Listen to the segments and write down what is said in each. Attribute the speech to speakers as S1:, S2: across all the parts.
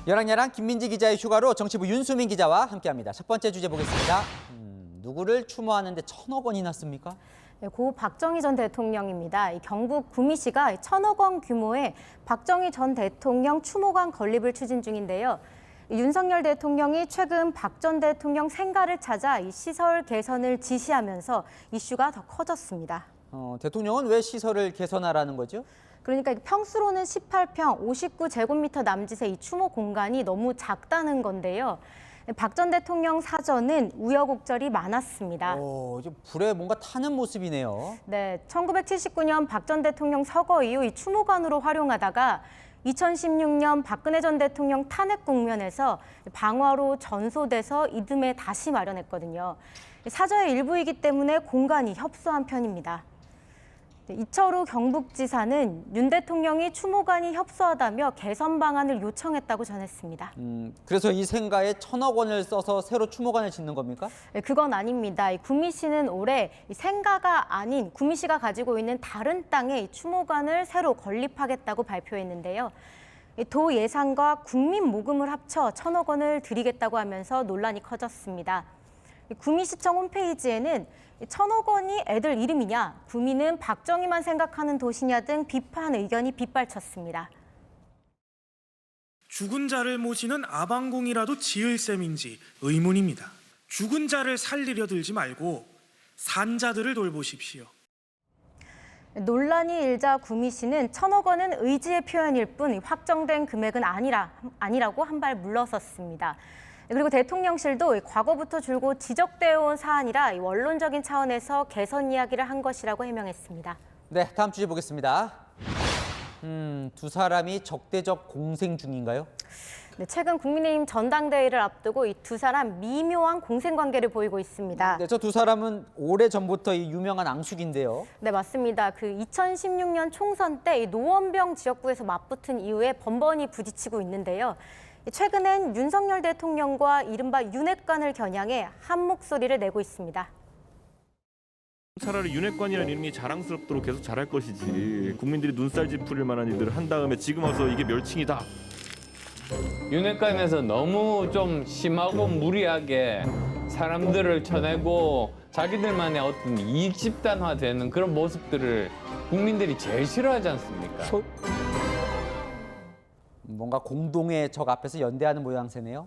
S1: 여랑야랑 김민지 기자의 휴가로 정치부 윤수민 기자와 함께합니다. 첫 번째 주제 보겠습니다. 누구를 추모하는데 1,000억 원이 났습니까?
S2: 네, 고 박정희 전 대통령입니다. 경북 구미시가 1,000억 원 규모의 박정희 전 대통령 추모관 건립을 추진 중인데요. 윤석열 대통령이 최근 박 전 대통령 생가를 찾아 이 시설 개선을 지시하면서 이슈가 더 커졌습니다.
S1: 대통령은 왜 시설을 개선하라는 거죠?
S2: 그러니까 평수로는 18평 59제곱미터 남짓의 이 추모 공간이 너무 작다는 건데요. 박 전 대통령 사저는 우여곡절이 많았습니다.
S1: 좀 불에 뭔가 타는 모습이네요.
S2: 네, 1979년 박 전 대통령 서거 이후 이 추모관으로 활용하다가 2016년 박근혜 전 대통령 탄핵 국면에서 방화로 전소돼서 이듬해 다시 마련했거든요. 사저의 일부이기 때문에 공간이 협소한 편입니다. 이철우 경북지사는 윤 대통령이 추모관이 협소하다며 개선 방안을 요청했다고 전했습니다.
S1: 그래서 이 생가에 1,000억 원을 써서 새로 추모관을 짓는 겁니까?
S2: 네, 그건 아닙니다. 구미시는 올해 생가가 아닌 구미시가 가지고 있는 다른 땅에 추모관을 새로 건립하겠다고 발표했는데요. 도 예산과 국민 모금을 합쳐 1,000억 원을 드리겠다고 하면서 논란이 커졌습니다. 구미시청 홈페이지에는 1,000억 원이 애들 이름이냐, 구미는 박정희만 생각하는 도시냐 등 비판 의견이 빗발쳤습니다.
S3: 죽은 자를 모시는 아방궁이라도 지을 셈인지 의문입니다. 죽은 자를 살리려 들지 말고 산 자들을 돌보십시오.
S2: 논란이 일자 구미시는 1,000억 원은 의지의 표현일 뿐 확정된 금액은 아니라고 한 발 물러섰습니다. 그리고 대통령실도 과거부터 줄곧 지적되어 온 사안이라 원론적인 차원에서 개선 이야기를 한 것이라고 해명했습니다.
S1: 네, 다음 주제 보겠습니다. 두 사람이 적대적 공생 중인가요?
S2: 네, 최근 국민의힘 전당대회를 앞두고 이 두 사람 미묘한 공생관계를 보이고 있습니다.
S1: 네, 저 두 사람은 오래전부터 이 유명한 앙숙인데요.
S2: 네, 맞습니다. 2016년 총선 때 이 노원병 지역구에서 맞붙은 이후에 번번이 부딪히고 있는데요. 최근엔 윤석열 대통령과 이른바 윤핵관을 겨냥해 한 목소리를 내고 있습니다.
S4: 차라리 윤핵관이라는 이름이 자랑스럽도록 계속 잘할 것이지. 국민들이 눈살 찌푸릴 만한 일들을 한 다음에 지금 와서 이게 멸칭이다.
S5: 윤핵관에서 너무 좀 심하고 무리하게 사람들을 쳐내고 자기들만의 어떤 이익 집단화되는 그런 모습들을 국민들이 제일 싫어하지 않습니까?
S1: 뭔가 공동의 적 앞에서 연대하는 모양새네요.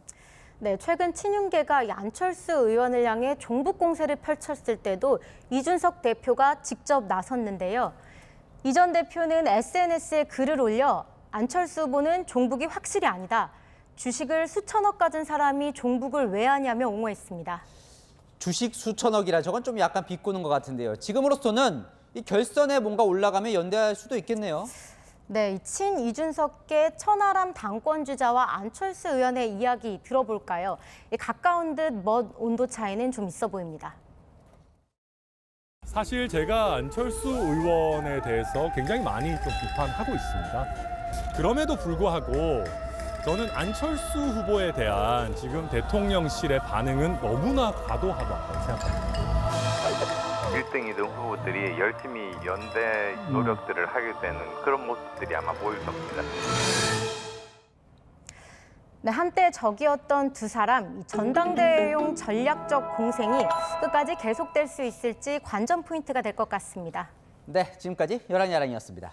S2: 네, 최근 친윤계가 안철수 의원을 향해 종북 공세를 펼쳤을 때도 이준석 대표가 직접 나섰는데요. 이 전 대표는 SNS에 글을 올려 안철수 후보는 종북이 확실히 아니다. 주식을 수천억 가진 사람이 종북을 왜 하냐며 옹호했습니다.
S1: 주식 수천억이라 저건 좀 약간 비꼬는 것 같은데요. 지금으로서는 이 결선에 뭔가 올라가면 연대할 수도 있겠네요.
S2: 네, 친 이준석계 천하람 당권주자와 안철수 의원의 이야기 들어볼까요? 가까운 듯 먼 온도 차이는 좀 있어 보입니다.
S6: 사실 제가 안철수 의원에 대해서 굉장히 많이 좀 비판하고 있습니다. 그럼에도 불구하고 저는 안철수 후보에 대한 지금 대통령실의 반응은 너무나 과도하다고 생각합니다.
S7: 1등이든 후보들이 열심히 연대 노력들을 하게 되는 그런 모습들이 아마 보일 겁니다.
S2: 네, 한때 적이었던 두 사람, 전당대회용 전략적 공생이 끝까지 계속될 수 있을지 관전 포인트가 될 것 같습니다.
S1: 네, 지금까지 여랑야랑이었습니다.